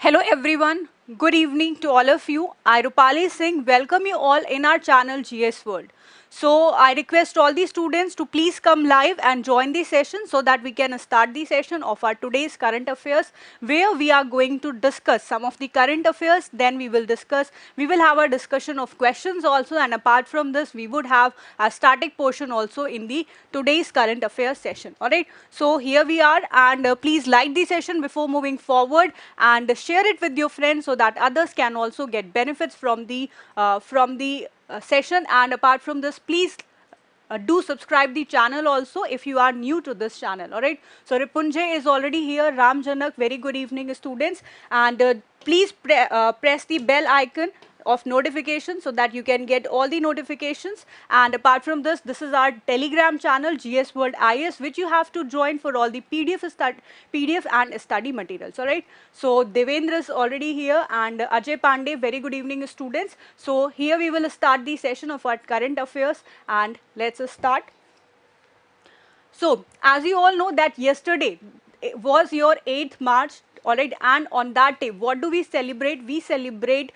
Hello everyone, good evening to all of you. I Rupali Singh welcome you all in our channel GS World. So I request all the students to please come live and join the session so that we can start the session of our today's current affairs, where we are going to discuss some of the current affairs. Then we will have a discussion of questions also, and apart from this we would have a static portion also in the today's current affairs session. Alright, so here we are, and please like the session before moving forward and share it with your friends so that others can also get benefits from the session. And apart from this, please do subscribe the channel also if you are new to this channel. All right, so Ripunjay is already here. Ram Janak, very good evening students, and please press the bell icon of notification so that you can get all the notifications. And apart from this, this is our Telegram channel GS World IS, which you have to join for all the PDF and study materials. All right, so Devendra is already here, and Ajay Pandey, very good evening students. So here we will start the session of our current affairs, and let's start. So as you all know that yesterday was your 8th March, all right, and on that day, what do we celebrate? We celebrate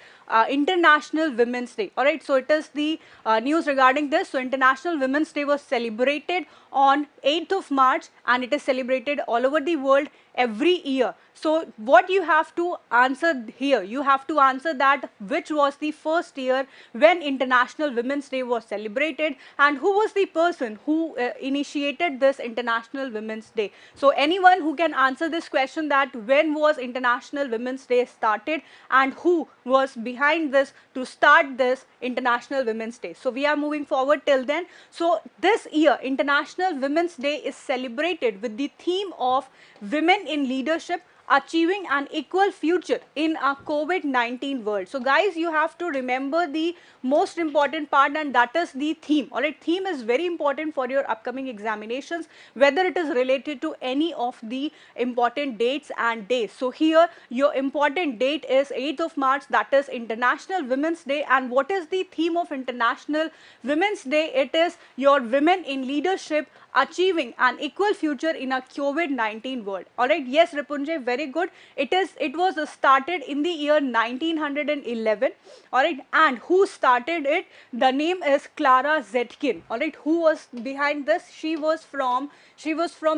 International Women's Day, all right. So it is the news regarding this. So International Women's Day was celebrated on 8th of March, and it is celebrated all over the world every year. So what you have to answer here, you have to answer that which was the first year when International Women's Day was celebrated, and who was the person who initiated this International Women's Day. So anyone who can answer this question, that when was International Women's Day started and who was behind this to start this International Women's Day. So we are moving forward till then. So this year International Women's Day is celebrated with the theme of women in leadership, achieving an equal future in a COVID-19 world. So guys, you have to remember the most important part, and that is the theme. All right, theme is very important for your upcoming examinations, whether it is related to any of the important dates and days. So here your important date is 8th of March, that is International Women's Day. And what is the theme of International Women's Day? It is your women in leadership, achieving an equal future in a COVID-19 world. All right, yes Ripunjay, very good. It was started in the year 1911. All right, and who started it? The name is Clara Zetkin. All right, who was behind this? She was from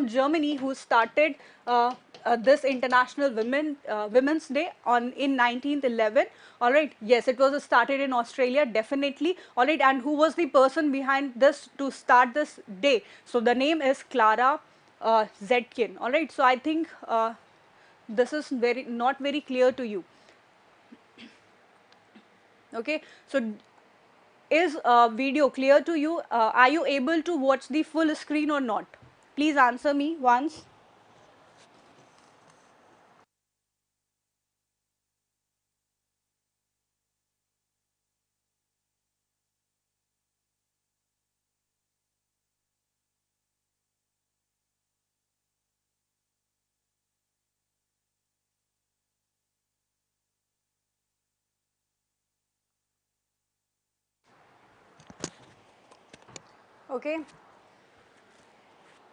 Germany, who started this International Women's Day in 1911. All right, yes, it was started in Australia, definitely. All right, and who was the person behind this to start this day? So the name is Clara Zetkin. All right, so I think this is not very clear to you. Okay, so is video clear to you? Are you able to watch the full screen or not? Please answer me once. Okay.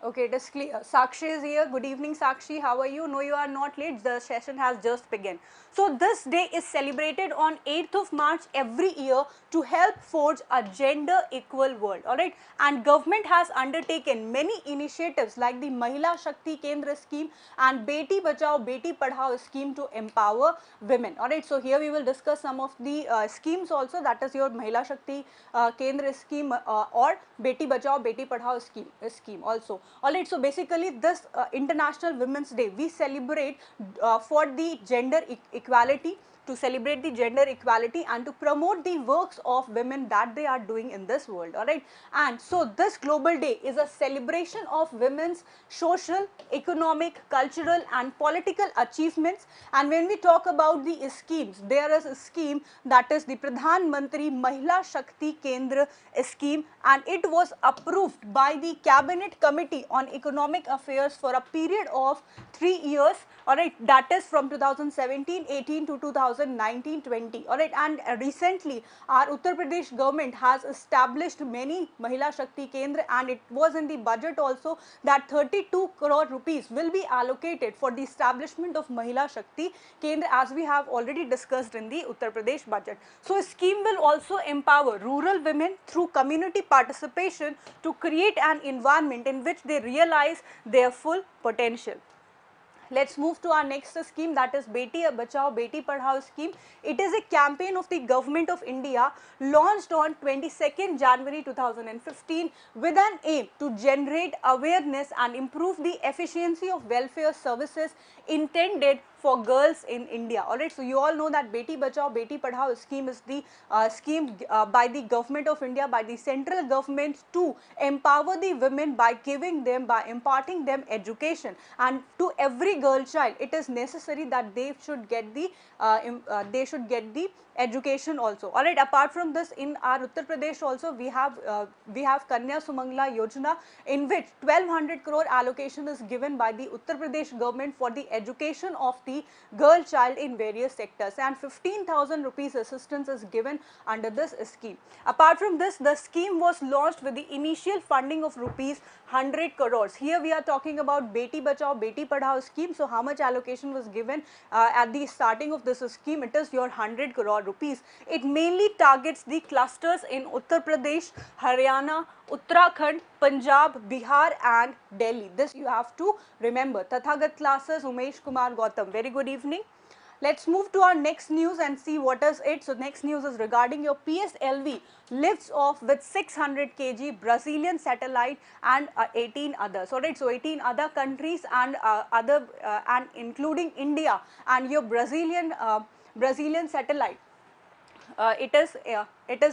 Okay, it is clear. Sakshi is here. Good evening, Sakshi. How are you? No, you are not late. The session has just begun. So this day is celebrated on 8th of March every year to help forge a gender equal world. All right, and government has undertaken many initiatives like the Mahila Shakti Kendra scheme and Beti Bachao Beti Padhao scheme to empower women. All right, so here we will discuss some of the schemes also. That is your Mahila Shakti Kendra scheme or Beti Bachao Beti Padhao scheme also. All right, so basically this International Women's Day we celebrate for the gender equality, to celebrate the gender equality and to promote the works of women that they are doing in this world. All right, and so this global day is a celebration of women's social, economic, cultural and political achievements. And when we talk about the schemes, there is a scheme that is the Pradhan Mantri Mahila Shakti Kendra scheme, and it was approved by the Cabinet Committee on Economic Affairs for a period of 3 years, all right, that is from 2017-18 to 2019-20, all right, and recently our Uttar Pradesh government has established many Mahila Shakti Kendra, and it was in the budget also that 32 crore rupees will be allocated for the establishment of Mahila Shakti Kendra, as we have already discussed in the Uttar Pradesh budget. So a scheme will also empower rural women through community participation to create an environment in which they realize their full potential. Let's move to our next scheme, that is Beti Bachao Beti Padhao scheme. It is a campaign of the government of India launched on 22nd January 2015 with an aim to generate awareness and improve the efficiency of welfare services intended for girls in India. Alright, so you all know that Beti Bachao Beti Padhao scheme is the scheme by the government of India, by the central government, to empower the women by giving them, by imparting them education, and to every girl child it is necessary that they should get the education also. Alright, apart from this, in our Uttar Pradesh also we have Kanya Sumangla Yojana, in which 1200 crore allocation is given by the Uttar Pradesh government for the education of the girl child in various sectors, and 15,000 rupees assistance is given under this scheme. Apart from this, the scheme was launched with the initial funding of rupees 100 crores. Here we are talking about Beti Bachao Beti Padhao scheme. So how much allocation was given at the starting of this scheme? It is your 100 crore rupees. It mainly targets the clusters in Uttar Pradesh, Haryana, Uttarakhand, Punjab, Bihar and Delhi. This you have to remember. Tathagat classes, Umesh Kumar Gautam. Very good evening. Let's move to our next news and see what is it. So next news is regarding your PSLV lifts off with 600 kg Brazilian satellite and 18 others. Alright, so 18 other countries and and including India and your Brazilian satellite. It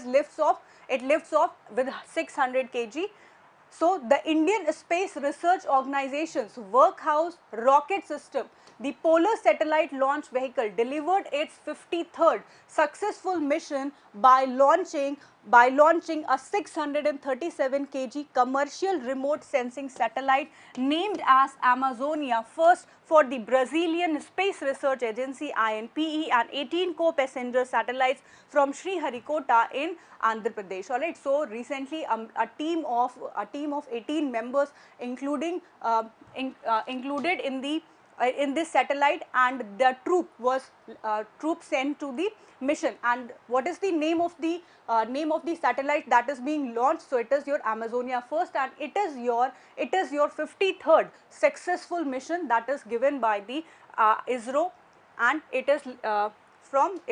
lifts off with 600 kg. So the Indian Space Research Organization's workhouse rocket system, the Polar Satellite Launch Vehicle, delivered its 53rd successful mission by launching a 637 kg commercial remote sensing satellite named as Amazonia, first for the Brazilian Space Research Agency INPE, and 18 co-passenger satellites from Sriharikota in Andhra Pradesh. Alright, so recently a team of 18 members included in this satellite, and the troop sent to the mission. And what is the name of the satellite that is being launched? So it is your Amazonia first, and it is your 53rd successful mission that is given by the ISRO, and it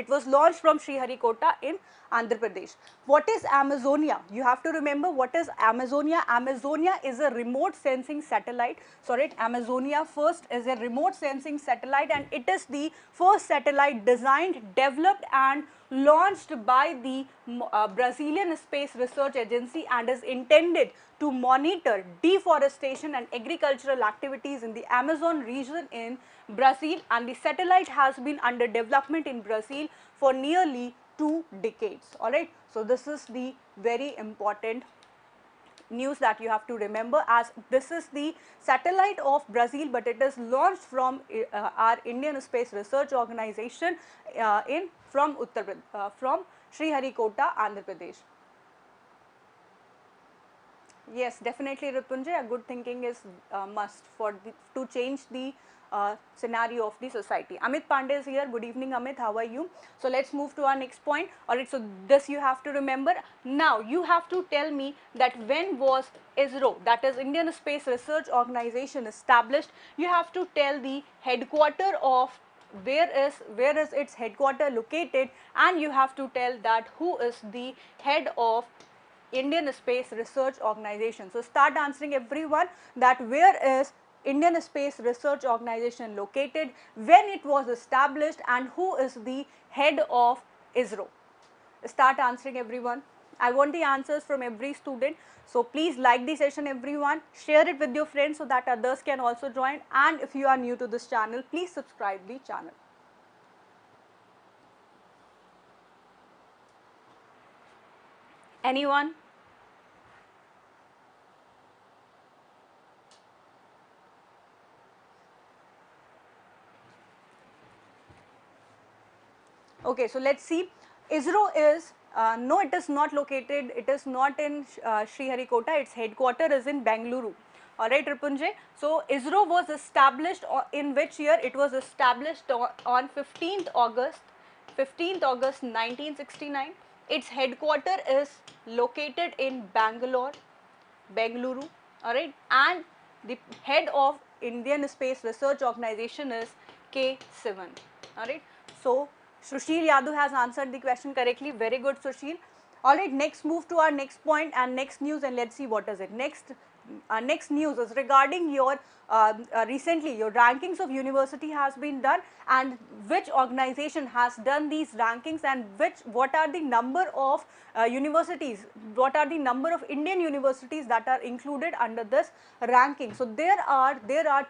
was launched from Sriharikota in Andhra Pradesh. What is Amazonia? You have to remember what is Amazonia. Amazonia is a remote sensing satellite. Sorry, Amazonia first is a remote sensing satellite, and it is the first satellite designed, developed and launched by the Brazilian Space Research Agency, and is intended to monitor deforestation and agricultural activities in the Amazon region in Brazil, and the satellite has been under development in Brazil for nearly 2 decades. Alright, so this is the very important news that you have to remember, as this is the satellite of Brazil, but it is launched from our Indian Space Research Organization from Sriharikota, Andhra Pradesh. Yes, definitely Ripunjay, a good thinking is must to change the scenario of the society. Amit Pandey is here. Good evening, Amit. How are you? So let's move to our next point. Alright, so this you have to remember. Now you have to tell me that when was ISRO, that is Indian Space Research Organization, established. You have to tell the headquarter of where is its headquarter located, and you have to tell that who is the head of Indian Space Research Organization. So start answering everyone, that where is Indian Space Research Organization located, when it was established, and who is the head of ISRO. Start answering everyone. I want the answers from every student. So please like the session everyone, share it with your friends so that others can also join, and if you are new to this channel, please subscribe the channel. Anyone? Okay, so let's see. ISRO is, no, it is not located, it is not in Sriharikota, its headquarter is in Bengaluru. Alright, Ripunjay. So, ISRO was established in which year? It was established on 15th August 1969. Its headquarter is located in Bengaluru, alright, and the head of Indian Space Research Organization is K7, alright. So, Sushil Yadav has answered the question correctly, very good Sushil. Alright, next move to our next point and next news, and let's see what is it. Next news is regarding your recently your rankings of university has been done, and which organization has done these rankings, and what are the number of universities, what are the number of Indian universities that are included under this ranking. So there are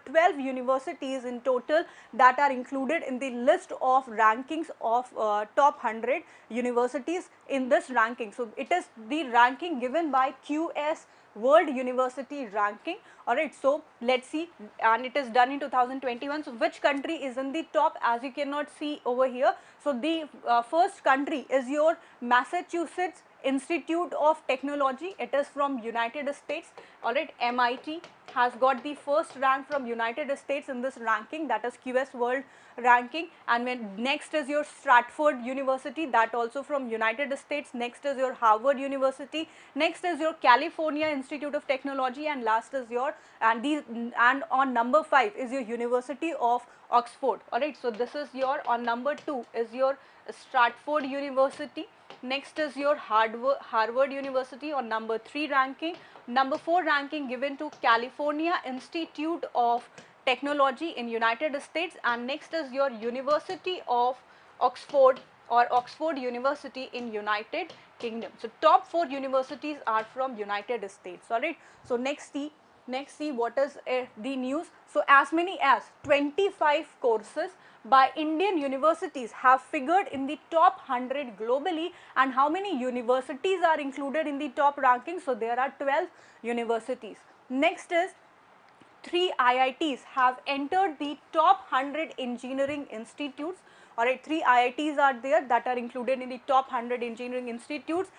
12 universities in total that are included in the list of rankings of top 100 universities in this ranking. So it is the ranking given by QS World University Ranking. Alright, so let's see, and it is done in 2021. So which country is in the top? As you cannot see over here, so the first country is your Massachusetts Institute of Technology. It is from United States. Alright, MIT has got the first rank from United States in this ranking, that is QS World Ranking. And when next is your Stratford University, that also from United States. Next is your Harvard University. Next is your California Institute of Technology, and last is your and on number 5 is your University of Oxford. Alright, so this is your, on number 2 is your Stratford University. Next is your Harvard University on number 3 ranking. Number 4 ranking given to California Institute of Technology in United States, and next is your University of Oxford or Oxford University in United Kingdom. So top 4 universities are from United States. Alright. So next see what is the news. So as many as 25 courses by Indian universities have figured in the top 100 globally, and how many universities are included in the top ranking? So there are 12 universities. Next is 3 IITs have entered the top 100 engineering institutes. Alright, 3 IITs are there that are included in the top 100 engineering institutes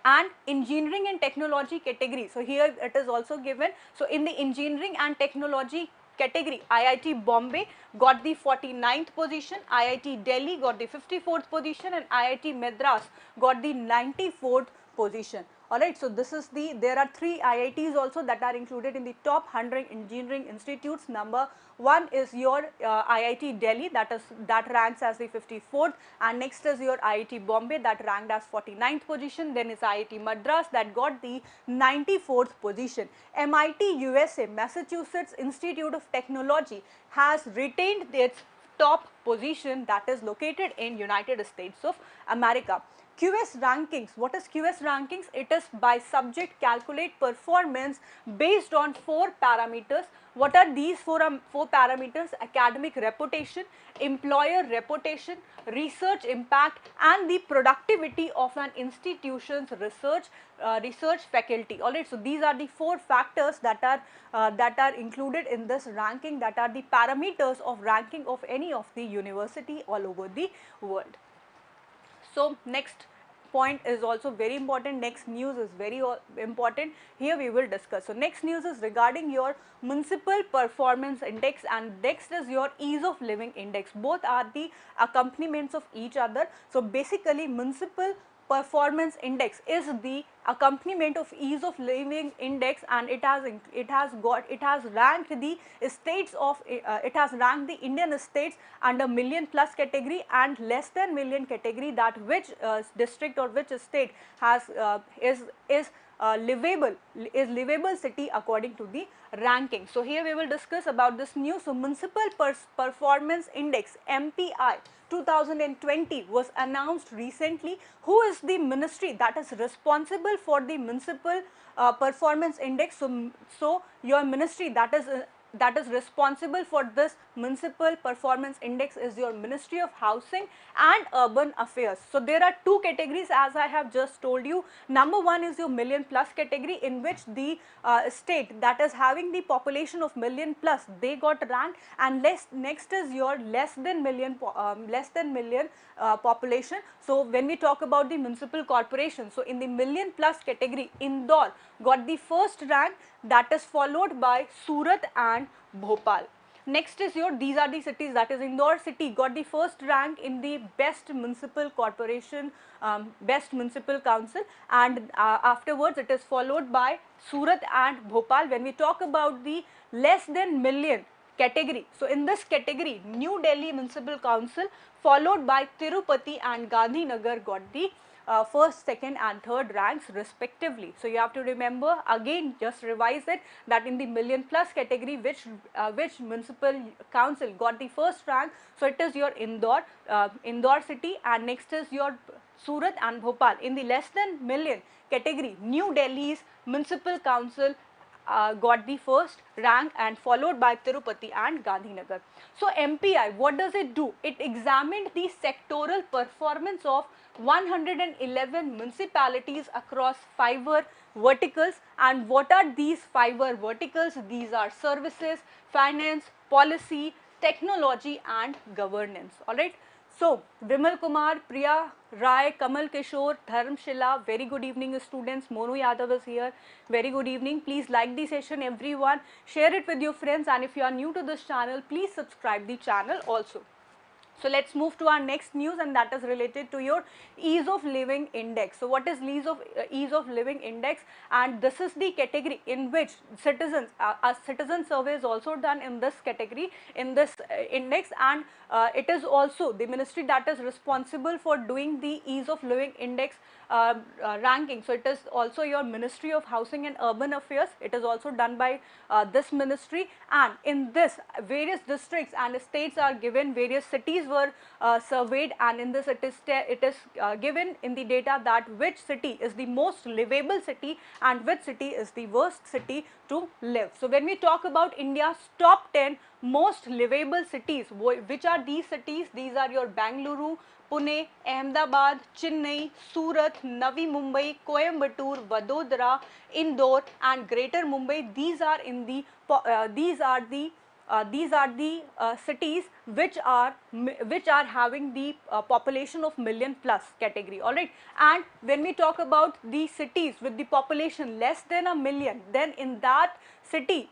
and engineering and technology category. So here it is also given. So in the engineering and technology category, IIT Bombay got the 49th position, IIT Delhi got the 54th position, and IIT Madras got the 94th position. Alright, so this is there are 3 IITs also that are included in the top 100 engineering institutes. Number 1 is your IIT Delhi, that ranks as the 54th, and next is your IIT Bombay that ranked as 49th position. Then is IIT Madras that got the 94th position. MIT USA, Massachusetts Institute of Technology, has retained its top position, that is located in United States of America. QS rankings, what is QS rankings? It is by subject calculate performance based on 4 parameters. What are these 4 parameters? Academic reputation, employer reputation, research impact, and the productivity of an institution's research faculty. Alright, so these are the 4 factors that are included in this ranking, that are the parameters of ranking of any of the university all over the world. So next point is also very important, next news is very important, here we will discuss. So next news is regarding your Municipal Performance Index, and next is your Ease of Living Index. Both are the accompaniments of each other. So basically Municipal Performance Index is the accompaniment of Ease of Living Index, and it has ranked the states of it has ranked the Indian states under million plus category and less than million category, that which district or which state has is livable city according to the ranking. So here we will discuss about this new. So Municipal Performance Index MPI 2020 was announced recently. Who is the ministry that is responsible for the Municipal Performance Index? So your ministry that is responsible for this Municipal Performance Index is your Ministry of Housing and Urban Affairs. So there are two categories as I have just told you. Number one is your million plus category, in which the state that is having the population of million plus, they got ranked, and next is your less than million population. So when we talk about the municipal corporation, so in the million plus category, Indore got the first rank, that is followed by Surat and Bhopal. Next is your, these are the cities, that is Indore city got the first rank in the best municipal corporation, best municipal council, and afterwards it is followed by Surat and Bhopal. When we talk about the less than million category, so in this category New Delhi Municipal Council followed by Tirupati and Gandhinagar got the first, second and third ranks respectively. So you have to remember, again just revise it, that in the million plus category, which municipal council got the first rank, so it is your Indore city, and next is your Surat and Bhopal. In the less than million category, New Delhi's municipal council got the first rank, and followed by Tirupati and Gandhinagar. So MPI, what does it do? It examined the sectoral performance of 111 municipalities across 5 verticals. And what are these 5 verticals? These are services, finance, policy, technology and governance. Alright. So, Vimal Kumar, Priya Rai, Kamal Kishore, Dharmshila, very good evening students. Monu Yadav is here. Very good evening. Please like the session everyone. Share it with your friends, and if you are new to this channel, please subscribe the channel also. So let's move to our next news, and that is related to your ease of living index. So what is ease of living index? And this is the category in which citizens, a citizen survey is also done in this category, in this index, and it is also the ministry that is responsible for doing the ease of living index ranking. So it is also your Ministry of Housing and Urban Affairs. It is also done by this ministry, and in this various districts and states are given, various cities were surveyed, and in this it is given in the data that which city is the most livable city and which city is the worst city to live. So when we talk about India's top 10 most livable cities, which are these cities? These are your Bangalore, Pune, Ahmedabad, Chennai, Surat, Navi Mumbai, Coimbatore, Vadodara, Indore and Greater Mumbai. These are in the cities which are having the population of million plus category. All right. And when we talk about the cities with the population less than a million, then in that city,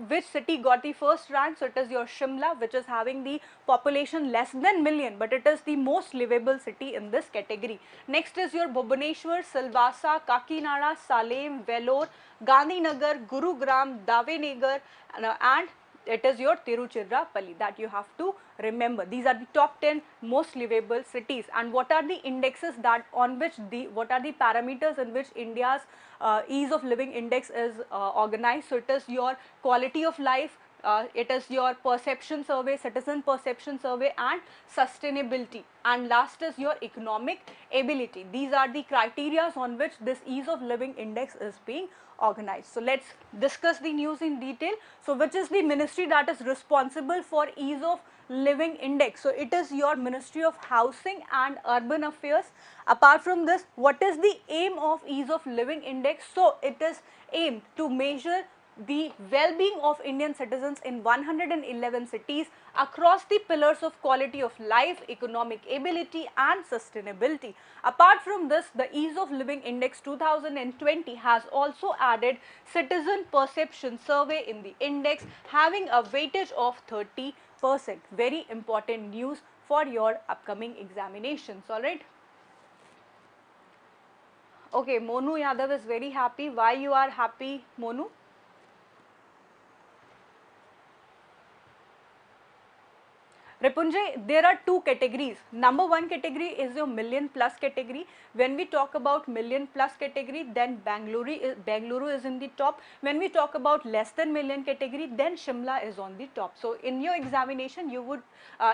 which city got the first rank? So it is your Shimla, which is having the population less than million, but it is the most livable city in this category. Next is your Bhubaneswar, Silvassa, Kakinada, Salem, Vellore, Gandhinagar, Gurugram, Davenagar, and it is your Tiruchirappalli that you have to remember. These are the top 10 most livable cities. And what are the indexes that on which what are the parameters in which India's ease of living index is organized? So it is your quality of life, it is your perception survey, citizen perception survey and sustainability, and last is your economic ability. These are the criteria on which this ease of living index is being organized. So let's discuss the news in detail. So which is the ministry that is responsible for ease of living index? So it is your Ministry of Housing and Urban Affairs. Apart from this, what is the aim of ease of living index? So it is aimed to measure the well-being of Indian citizens in 111 cities across the pillars of quality of life, economic ability and sustainability. Apart from this, the Ease of Living Index 2020 has also added citizen perception survey in the index, having a weightage of 30%. Very important news for your upcoming examinations. All right. Okay, Monu Yadav is very happy. Why you are happy, Monu? Ripunjay, there are two categories. Number one category is your million plus category. When we talk about million plus category, then Bangalore is in the top. When we talk about less than million category, then Shimla is on the top. So in your examination, you would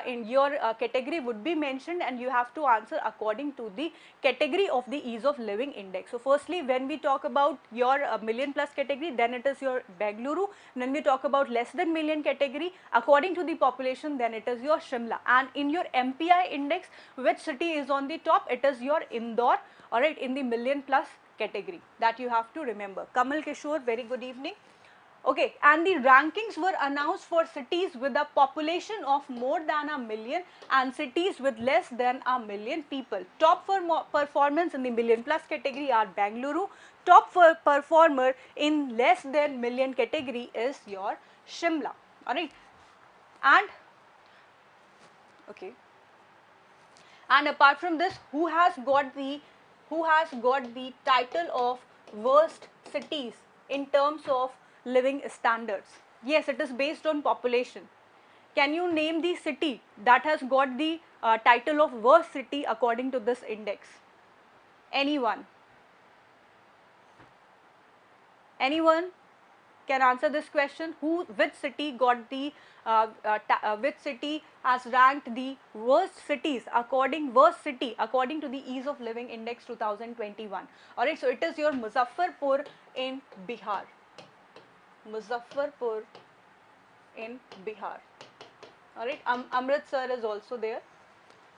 in your category would be mentioned, and you have to answer according to the category of the ease of living index. So firstly, when we talk about your million plus category, then it is your Bengaluru. When we talk about less than million category, according to the population, then it is your Shimla. And in your MPI index, which city is on the top? It is your Indore, alright, in the million plus category. That you have to remember. Kamal Kishore, very good evening. Okay, and the rankings were announced for cities with a population of more than a million and cities with less than a million people. Top for performance in the million plus category are Bengaluru. Top for performer in less than million category is your Shimla. Alright, and okay, and apart from this, who has got the title of worst cities in terms of living standards? Yes, it is based on population. Can you name the city that has got the title of worst city according to this index? Anyone? Anyone can answer this question? Which city got the which city has ranked the worst city according to the ease of living index 2021? All right, so it is your Muzaffarpur in Bihar. Muzaffarpur in Bihar. All right, Amritsar is also there.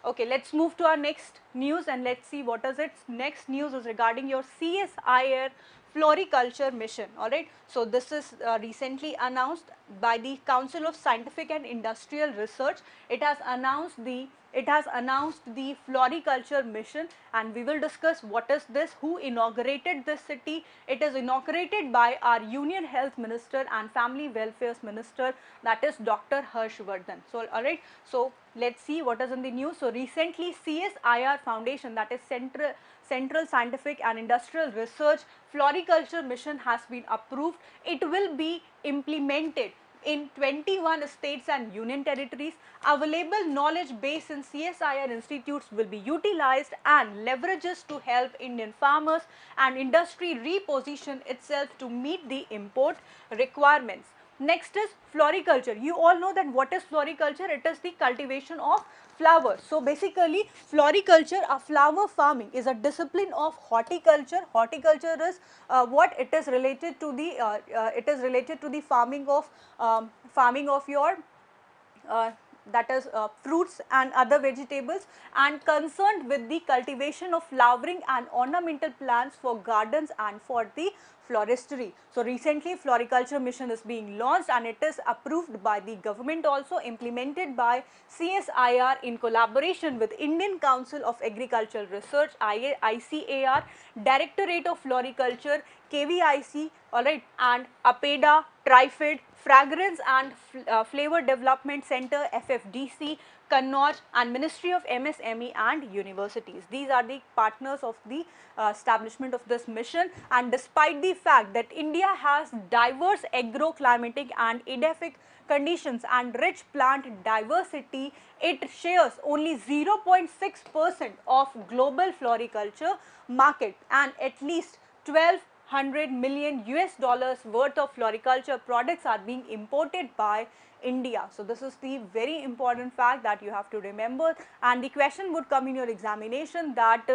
Okay, let's move to our next news and let's see what is its next news is regarding your CSIR Floriculture mission. All right, so this is recently announced by the Council of Scientific and Industrial Research. It has announced the Floriculture mission, and we will discuss what is this, who inaugurated this city. It is inaugurated by our Union Health Minister and Family Welfare Minister, that is Dr. Harshvardhan. So all right, so let's see what is in the news. So recently CSIR Foundation, that is Central Scientific and Industrial Research Floriculture mission has been approved. It will be implemented in 21 states and union territories. Available knowledge base in CSIR institutes will be utilized and leverages to help Indian farmers and industry reposition itself to meet the import requirements. Next is floriculture. You all know that what is floriculture? It is the cultivation of flowers. So basically floriculture, a flower farming, is a discipline of horticulture. Horticulture is what it is related to the farming of your that is fruits and other vegetables, and concerned with the cultivation of flowering and ornamental plants for gardens and for the floristry. So recently floriculture mission is being launched and it is approved by the government, also implemented by CSIR in collaboration with Indian Council of Agricultural Research, ICAR, Directorate of Floriculture, KVIC, alright, and APEDA, TRIFID, Fragrance and Flavor Development Center, FFDC, Kannauj, and Ministry of MSME and universities. These are the partners of the establishment of this mission. And despite the fact that India has diverse agroclimatic and edaphic conditions and rich plant diversity, it shares only 0.6% of global floriculture market, and at least 1,200 million US dollars worth of floriculture products are being imported by India. So this is the very important fact that you have to remember, and the question would come in your examination that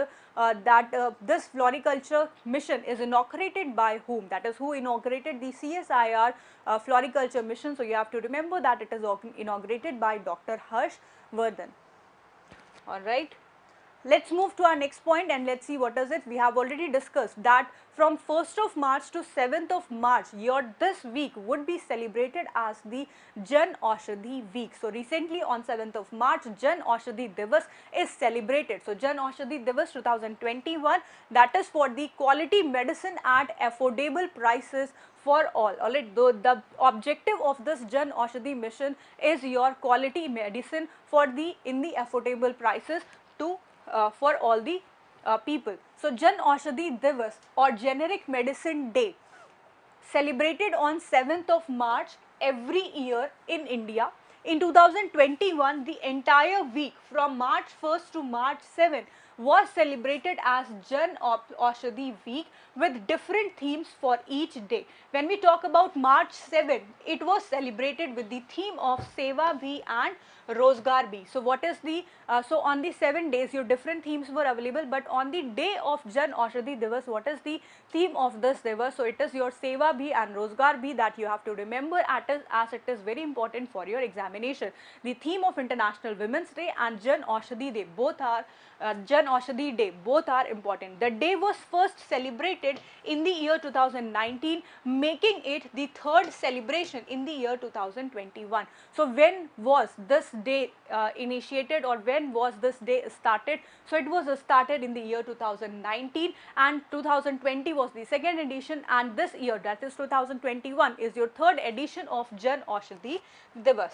this floriculture mission is inaugurated by whom, that is who inaugurated the CSIR floriculture mission. So you have to remember that it is inaugurated by Dr. Harshvardhan. All right. Let's move to our next point and let's see what is it. We have already discussed that from 1st of March to 7th of March, this week would be celebrated as the Jan Aushadi week. So recently on 7th of March, Jan Aushadi Divas is celebrated. So Jan Aushadi Divas 2021, that is for the quality medicine at affordable prices for all. Alright, the objective of this Jan Aushadi mission is your quality medicine in the affordable prices to for all the people. So Jan Aushadi Divas or Generic Medicine Day, celebrated on 7th of March every year in India, In 2021, the entire week from March 1st to March 7th was celebrated as Jan Aushadi Week with different themes for each day. When we talk about March 7, it was celebrated with the theme of Seva Bhi and Rozgar Bhi. So what is the, so on the 7 days your different themes were available, but on the day of Jan Aushadi Divas, what is the theme of this Divas? So it is your Seva Bhi and Rozgar Bhi that you have to remember as it is very important for your examination. The theme of International Women's Day and Jan Aushadi Day both are Jan Aushadi Day both are important. The day was first celebrated in the year 2019, making it the third celebration in the year 2021. So when was this day initiated, or when was this day started? So it was started in the year 2019, and 2020 was the second edition, and this year, that is 2021, is your third edition of Jan Aushadi Divas.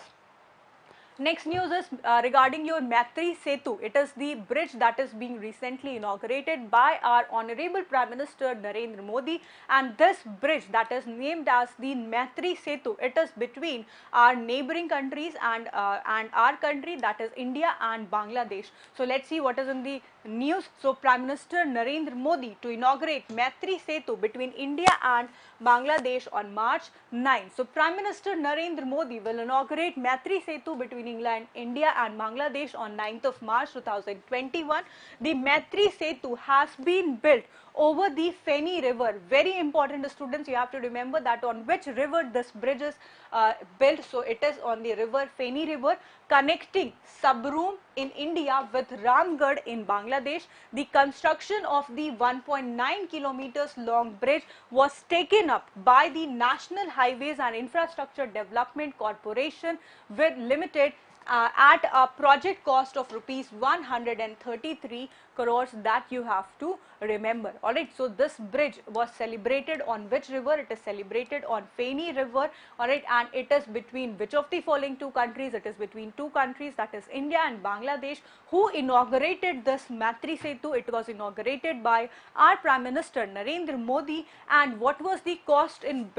Next news is regarding your Matri Setu. It is the bridge that is being recently inaugurated by our Honorable Prime Minister Narendra Modi, and this bridge that is named as the Matri Setu, it is between our neighboring countries and our country, that is India and Bangladesh. So let's see what is in the news. So Prime Minister Narendra Modi to inaugurate Matri Setu between India and Bangladesh on March 9. So Prime Minister Narendra Modi will inaugurate Matri Setu between England, India and Bangladesh on 9th of March 2021. The Matri Setu has been built over the Feni River. Very important, students, you have to remember that on which river this bridge is built. So it is on the river Feni River, connecting Sabroom in India with Ramgarh in Bangladesh. The construction of the 1.9 kilometers long bridge was taken up by the National Highways and Infrastructure Development Corporation with Limited at a project cost of rupees 133 crores that you have to remember. Alright, so this bridge was celebrated on which river? It is celebrated on Feni River. Alright, and it is between which of the following two countries? It is between two countries, that is India and Bangladesh. Who inaugurated this Matri Setu? It was inaugurated by our Prime Minister Narendra Modi. And what was the cost in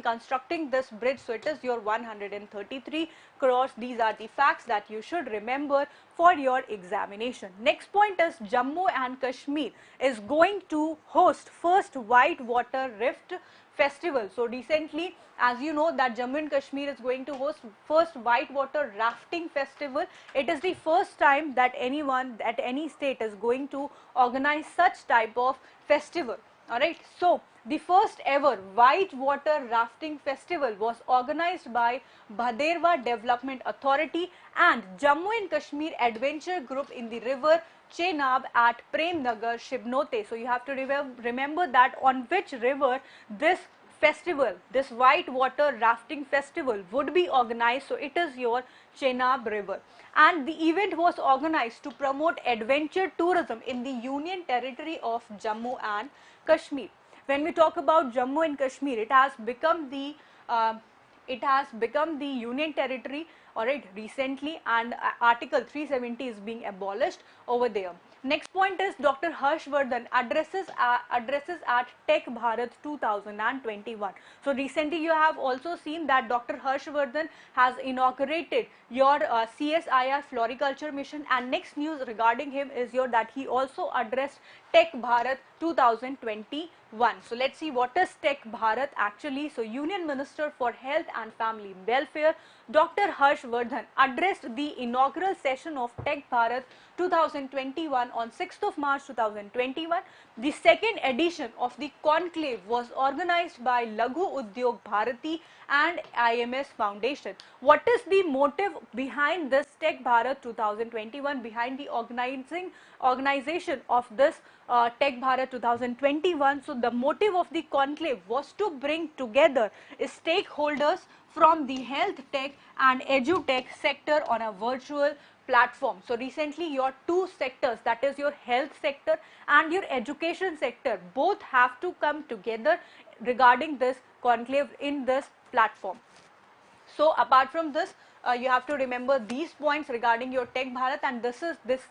constructing this bridge? So it is your 133 crores. These are the facts that you should remember for your examination. Next point is Jammu and Kashmir is going to host first Whitewater Rift Festival. So recently, as you know, that Jammu and Kashmir is going to host first Whitewater Rafting Festival. It is the first time that anyone at any state is going to organize such type of festival. Alright, so the first ever Whitewater Rafting Festival was organized by Bhaderwa Development Authority and Jammu and Kashmir Adventure Group in the river Chenab at Prem Nagar, Shibnote. So you have to remember that on which river this festival, this Whitewater Rafting Festival would be organized. So it is your Chenab River. And the event was organized to promote adventure tourism in the Union Territory of Jammu and Kashmir. When we talk about Jammu and Kashmir, it has become the Union Territory, alright, recently, and Article 370 is being abolished over there. Next point is Dr. Harshvardhan addresses at Tech Bharat 2021. So recently you have also seen that Dr. Harshvardhan has inaugurated your CSIR Floriculture mission, and next news regarding him is that he also addressed Tech Bharat 2021. So let's see what is Tech Bharat actually. So Union Minister for Health and Family Welfare Dr. Harshvardhan addressed the inaugural session of Tech Bharat 2021 on 6th of March 2021. The second edition of the conclave was organized by Laghu Udyog Bharati and IMS Foundation. What is the motive behind this Tech Bharat 2021, behind the organization of this Tech Bharat 2021? So the motive of the conclave was to bring together stakeholders from the health tech and edutech sector on a virtual platform. So recently your two sectors, that is your health sector and your education sector, both have to come together regarding this conclave in this platform. So apart from this, you have to remember these points regarding your Tech Bharat, and this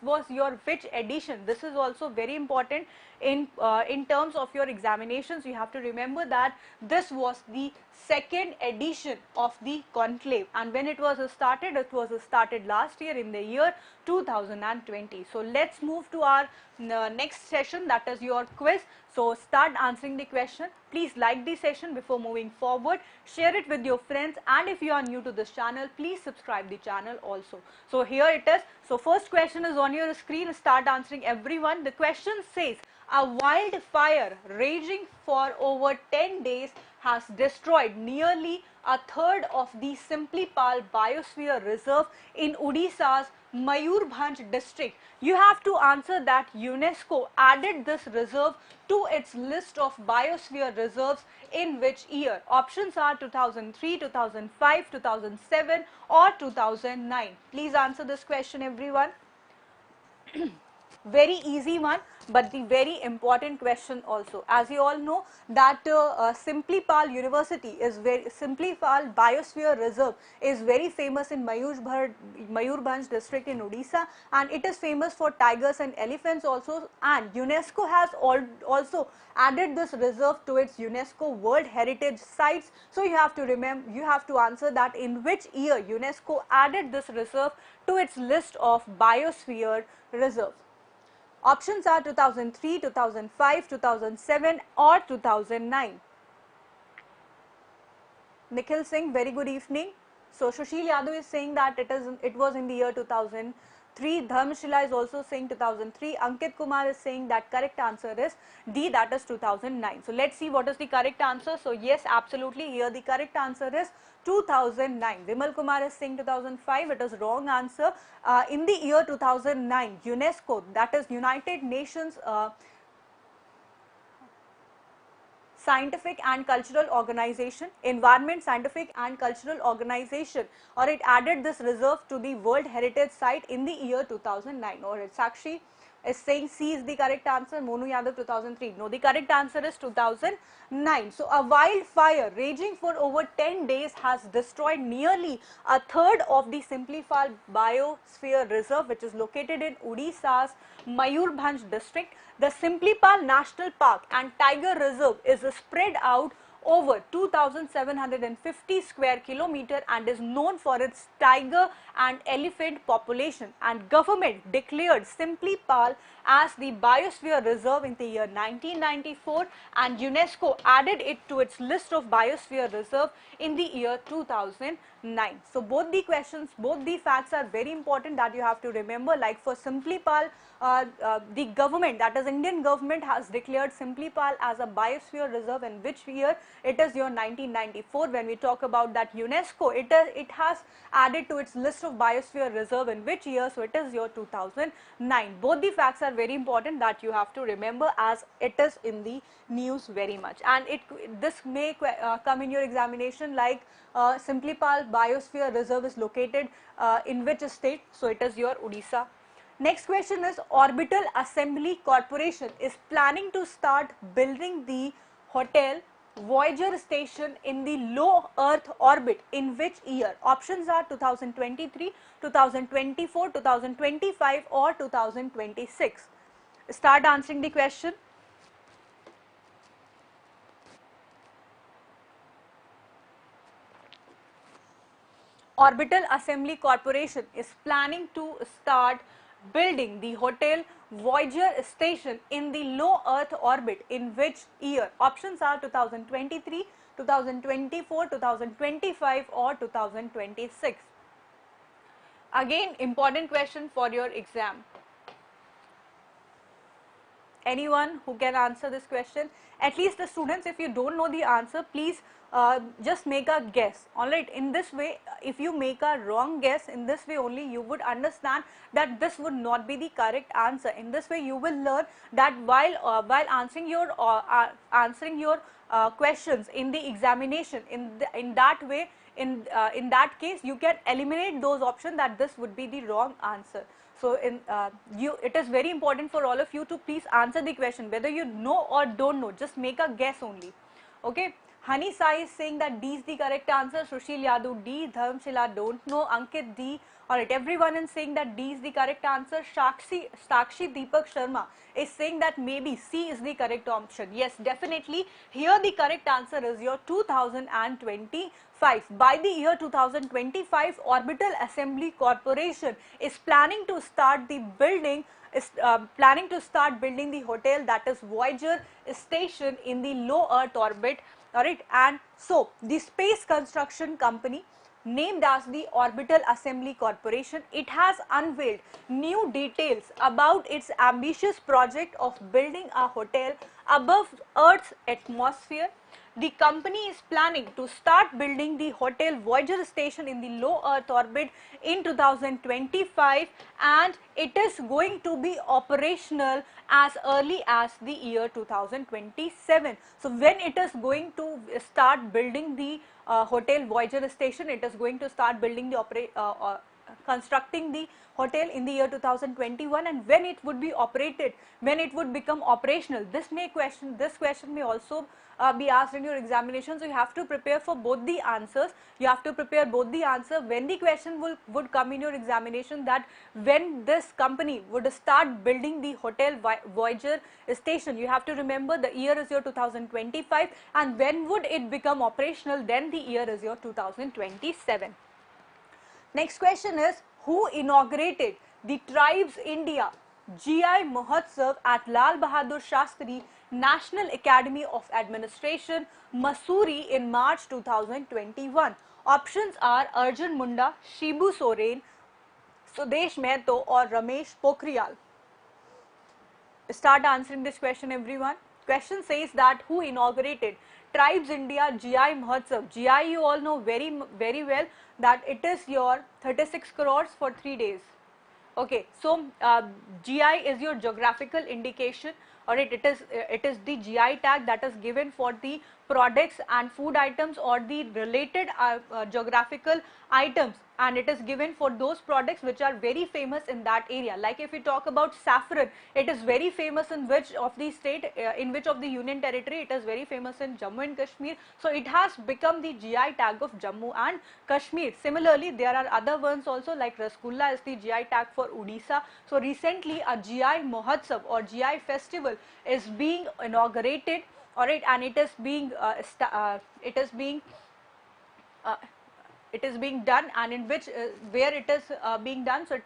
was your which edition. This is also very important. in terms of your examinations, you have to remember that this was the second edition of the conclave, and when it was started last year in the year 2020. So let's move to our next session, that is your quiz. So start answering the question. Please like the session before moving forward, share it with your friends, and if you are new to this channel, please subscribe the channel also. So here it is. So first question is on your screen. Start answering, everyone. The question says, a wildfire raging for over 10 days has destroyed nearly a third of the Simplipal Biosphere Reserve in Odisha's Mayurbhanj district. You have to answer that UNESCO added this reserve to its list of biosphere reserves in which year? Options are 2003, 2005, 2007 or 2009. Please answer this question, everyone. Very easy one, but the very important question also. As you all know that Simplipal University is Simplipal Biosphere Reserve is very famous in Mayurbhanj district in Odisha, and it is famous for tigers and elephants also, and UNESCO has also added this reserve to its UNESCO World Heritage Sites. So you have to remember, you have to answer that in which year UNESCO added this reserve to its list of biosphere reserves. Options are 2003, 2005, 2007 or 2009. Nikhil Singh, very good evening. So Sushil Yadav is saying that it was in the year 2003. Dharmashila is also saying 2003. Ankit Kumar is saying that correct answer is D, that is 2009. So let's see what is the correct answer. So yes, absolutely, here the correct answer is 2009. Vimal Kumar is saying 2005. It is wrong answer. In the year 2009, UNESCO, that is United Nations Scientific and Cultural Organization, Environment Scientific and Cultural Organization, or it added this reserve to the World Heritage Site in the year 2009. Or it's Sakshi is saying C is the correct answer. Monu Yadav 2003. No, the correct answer is 2009. So a wildfire raging for over 10 days has destroyed nearly a third of the Simplipal Biosphere Reserve, which is located in Odisha's Mayurbhanj district. The Simplipal National Park and Tiger Reserve is spread out over 2,750 square kilometer and is known for its tiger and elephant population, and government declared Simplipal as the Biosphere Reserve in the year 1994, and UNESCO added it to its list of Biosphere Reserve in the year 2009. So both the questions, both the facts are very important that you have to remember. Like for Simplipal, the government, that is Indian government, has declared Simplipal as a Biosphere Reserve in which year? It is year 1994. When we talk about that UNESCO, it has added to its list of Biosphere Reserve in which year? So it is year 2009. Both the facts are very important that you have to remember, as it is in the news very much, and this may come in your examination, like Simplipal Biosphere Reserve is located in which state? So it is your Odisha. Next question is, Orbital Assembly Corporation is planning to start building the Hotel Voyager station in the low Earth orbit in which year? Options are 2023, 2024, 2025 or 2026. Start answering the question. Orbital Assembly Corporation is planning to start building the Hotel Voyager station in the low Earth orbit in which year? Options are 2023, 2024, 2025 or 2026. Again, important question for your exam. Anyone who can answer this question? At least the students, if you don't know the answer, please just make a guess. Alright, in this way, if you make a wrong guess, in this way only you would understand that this would not be the correct answer. In this way you will learn that while answering your questions in the examination, in that way, in that case you can eliminate those options that this would be the wrong answer. So it is very important for all of you to please answer the question, whether you know or don't know, just make a guess only. Okay. Honey Sai is saying that D is the correct answer. Sushil Yadav D. Dharmshila don't know. Ankit D. Alright, everyone is saying that D is the correct answer. Sakshi Deepak Sharma is saying that maybe C is the correct option. Yes, definitely. Here the correct answer is your 2025. By the year 2025, Orbital Assembly Corporation is planning to start the building the hotel, that is Voyager station in the low Earth orbit. Alright, and so the space construction company named as the Orbital Assembly Corporation, it has unveiled new details about its ambitious project of building a hotel above Earth's atmosphere. The company is planning to start building the Hotel Voyager station in the low Earth orbit in 2025, and it is going to be operational as early as the year 2027. So when it is going to start building the Hotel Voyager station, it is going to start building the constructing the hotel in the year 2021, and when it would be operated, when it would become operational, this question may also be asked in your examination. So you have to prepare for both the answers. You have to prepare both the answer when the question would come in your examination, that when this company would start building the Hotel Voyager station, you have to remember the year is your 2025, and when would it become operational, then the year is your 2027. Next question is, who inaugurated the Tribes India GI Mahotsav at Lal Bahadur Shastri National Academy of Administration, Mussoorie in March 2021? Options are Arjun Munda, Shibu Soren, Sudesh Mehto or Ramesh Pokhriyal. Start answering this question, everyone. Question says that who inaugurated Tribes India GI Mahotsav. GI you all know very well that it is your 36 crores for 3 days. Okay, so GI is your geographical indication, or it is the GI tag that is given for the products and food items or the related geographical items, and it is given for those products which are very famous in that area. Like if we talk about saffron, it is very famous in which of the state, in which of the union territory? It is very famous in Jammu and Kashmir, so it has become the GI tag of Jammu and Kashmir. Similarly, there are other ones also, like Rasgulla is the GI tag for Odisha. So recently a GI Mahotsav or GI festival is being inaugurated, alright, and it is being done, and in which where it is being done. So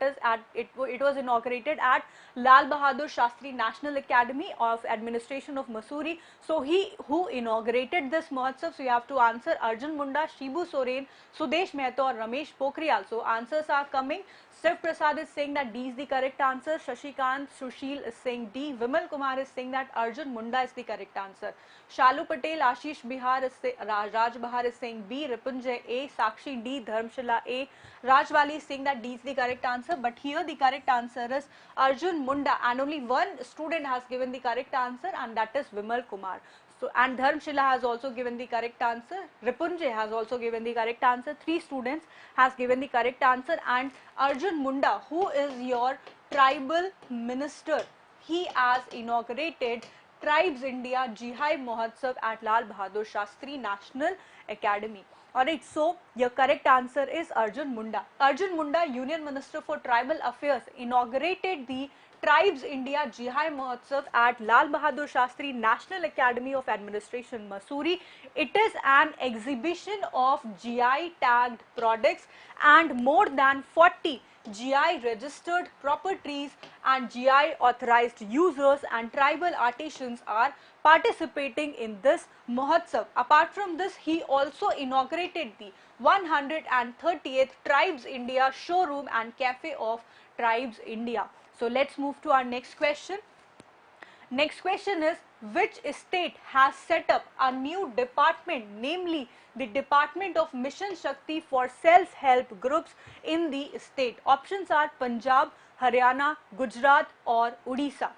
it was inaugurated at Lal Bahadur Shastri National Academy of Administration of Mussoorie. So who inaugurated this Mahotsav? So you have to answer Arjun Munda, Shibu Soren, Sudesh Mehta or Ramesh Pokhriyal. So answers are coming. Shiv Prasad is saying that D is the correct answer. Shashikant Sushil is saying D. Vimal Kumar is saying that Arjun Munda is the correct answer. Shalu Patel, Ashish Bihar is Raj Bahar is saying B. Ripunjay A. Sakshi D. Dharmshila A. Rajwali is saying that D is the correct answer, but here the correct answer is Arjun Munda, and only one student has given the correct answer, and that is Vimal Kumar. So, and Dharmshila has also given the correct answer. Ripunjay has also given the correct answer. 3 students has given the correct answer, and Arjun Munda, who is your tribal minister, he has inaugurated Tribes India GI Mahotsav at Lal Bahadur Shastri National Academy. Alright, so your correct answer is Arjun Munda. Arjun Munda, Union Minister for Tribal Affairs, inaugurated the Tribes India GI Mahotsav at Lal Bahadur Shastri National Academy of Administration, Mussoorie. It is an exhibition of GI tagged products, and more than 40 GI registered properties and GI authorized users and tribal artisans are participating in this Mahotsav. Apart from this, he also inaugurated the 138th Tribes India showroom and cafe of Tribes India. So let's move to our next question. Next question is, which state has set up a new department, namely the Department of Mission Shakti for self-help groups in the state? Options are Punjab, Haryana, Gujarat or Odisha.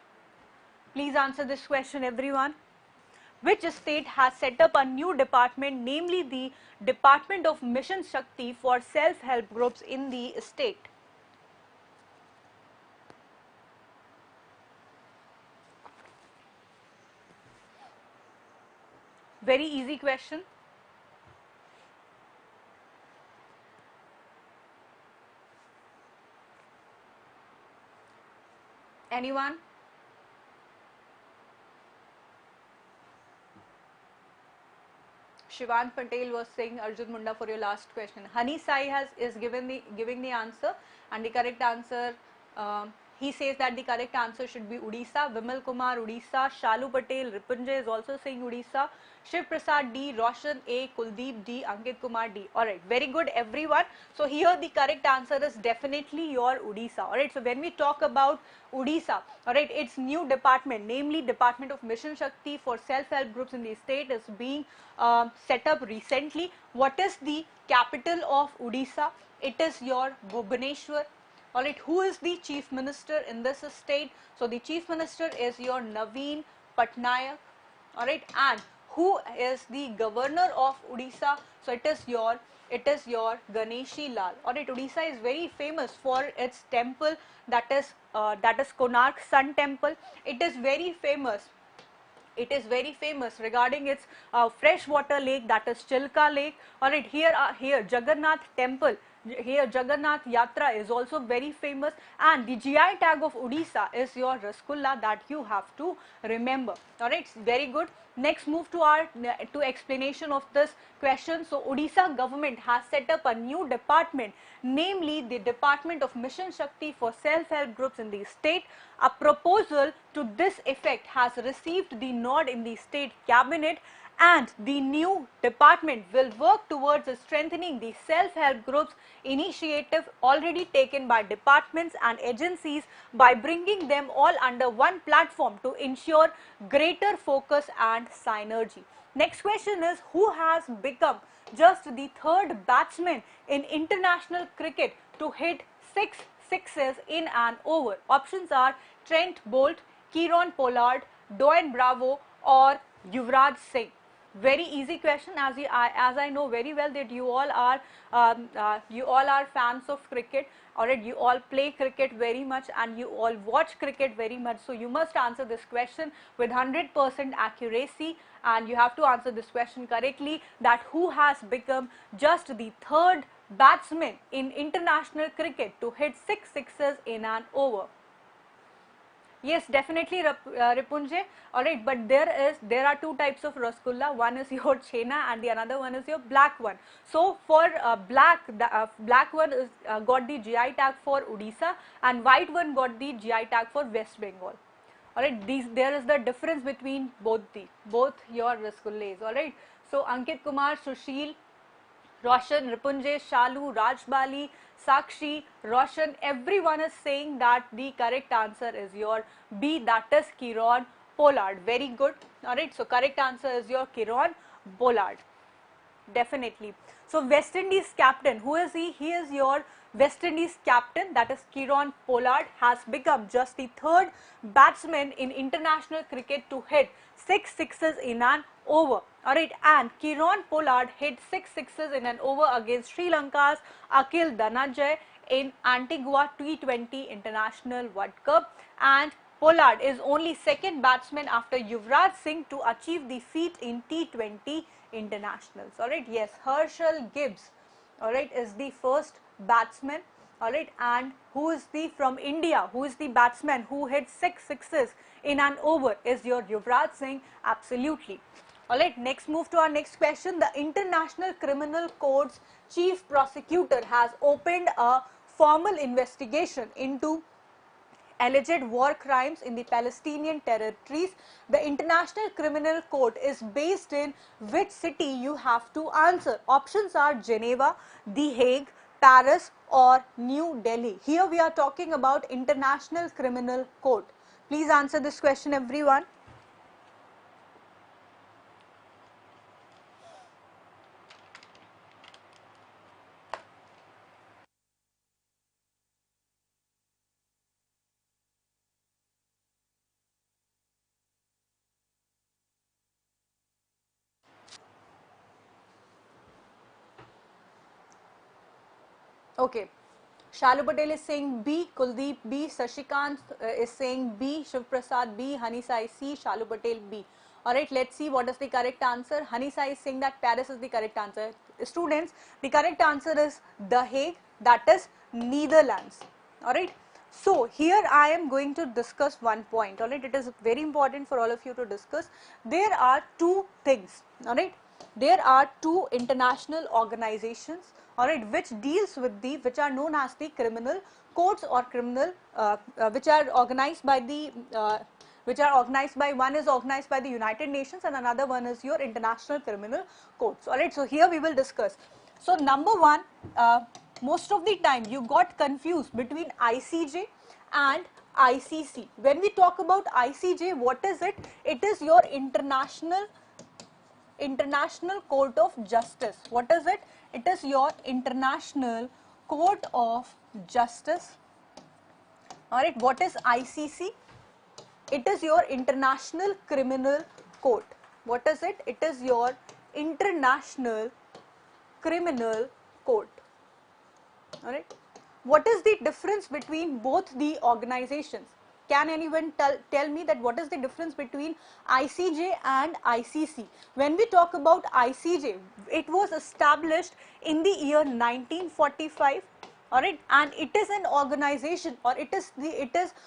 Please answer this question, everyone. Which state has set up a new department, namely the Department of Mission Shakti for self-help groups in the state? Very easy question. Anyone? Shivan Patel was saying Arjun Munda for your last question. Hani Sai is giving the answer, and the correct answer, he says that the correct answer should be Odisha. Vimal Kumar, Odisha. Shalu Patel, Ripunjay is also saying Odisha. Shiv Prasad D, Roshan A, Kuldeep D, Ankit Kumar D. Alright, very good everyone. So here the correct answer is definitely your Odisha. Alright, so when we talk about Odisha, alright, its new department, namely Department of Mission Shakti for self-help groups in the state, is being set up recently. What is the capital of Odisha? It is your Bhubaneswar. Alright, who is the chief minister in this state? So the chief minister is your Naveen Patnaik. Alright, and who is the governor of Odisha? So it is your Ganeshi Lal. Alright, Odisha is very famous for its temple, that is Konark Sun Temple. It is very famous regarding its freshwater lake, that is Chilka Lake. Alright, here Jagannath temple, here Jagannath Yatra is also very famous, and the GI tag of Odisha is your Rasgulla, that you have to remember. Alright, very good. Next, move to explanation of this question. So Odisha government has set up a new department, namely the Department of Mission Shakti for self-help groups in the state. A proposal to this effect has received the nod in the state cabinet, and the new department will work towards strengthening the self-help groups initiative already taken by departments and agencies by bringing them all under one platform to ensure greater focus and synergy. Next question is, who has become just the third batsman in international cricket to hit 6 sixes in an over? Options are Trent Bolt, Kieron Pollard, Dwayne Bravo, or Yuvraj Singh. Very easy question, as I know very well that you all are fans of cricket. Alright, you all play cricket very much and you all watch cricket very much. So you must answer this question with 100% accuracy, and you have to answer this question correctly, that who has become just the third batsman in international cricket to hit 6 sixes in an over. Yes, definitely Ripunjay. Alright, but there are two types of Rasgulla. One is your Chena and the another one is your black one. So for black, the black one is got the GI tag for Odisha, and white one got the GI tag for West Bengal. Alright, there is the difference between both your Rasgullas. Alright, so Ankit Kumar, Sushil, Roshan, Ripunjay, Shalu, Rajbali, Sakshi, Roshan, everyone is saying that the correct answer is your B, that is Kieron Pollard. Very good. Alright, so correct answer is your Kieron Pollard. Definitely. So West Indies captain, who is he? He is your West Indies captain, that is Kieron Pollard, has become just the third batsman in international cricket to hit 6 sixes in an over. Alright, and Kieron Pollard hit 6 sixes in an over against Sri Lanka's Akil Dhananjay in Antigua T20 International World Cup, and Pollard is only second batsman after Yuvraj Singh to achieve the feat in T20 internationals. Alright, yes, Herschel Gibbs, alright, is the first batsman. Alright, and who is the from India, who is the batsman who hit 6 sixes in an over, is your Yuvraj Singh. Absolutely. Alright, next move to our next question. The International Criminal Court's chief prosecutor has opened a formal investigation into alleged war crimes in the Palestinian territories. The International Criminal Court is based in which city? You have to answer. Options are Geneva, The Hague, Paris, or New Delhi. Here we are talking about International Criminal Court. Please answer this question, everyone. Okay, Shalu Patel is saying B, Kuldeep B, Sashikant is saying B, Shiv Prasad B, Hanisai C, Shalu Patel B. Alright, let's see what is the correct answer. Hanisai is saying that Paris is the correct answer. Students, the correct answer is The Hague, that is Netherlands. Alright, So here I am going to discuss one point, alright. It is very important for all of you to discuss. There are two things, alright. There are two international organizations, alright, which deals with which are known as the criminal courts or criminal, which are organized by one is organized by the United Nations and another one is your International Criminal Courts, alright. So here we will discuss. So number one, most of the time you got confused between ICJ and ICC. When we talk about ICJ, what is it? It is your International Court of Justice. What is it? It is your International Court of Justice. Alright, what is ICC? It is your International Criminal Court. What is it? It is your International Criminal Court. Alright. What is the difference between both the organizations? Can anyone tell me that what is the difference between ICJ and ICC? When we talk about ICJ, it was established in the year 1945, alright, and it is an organization, or it is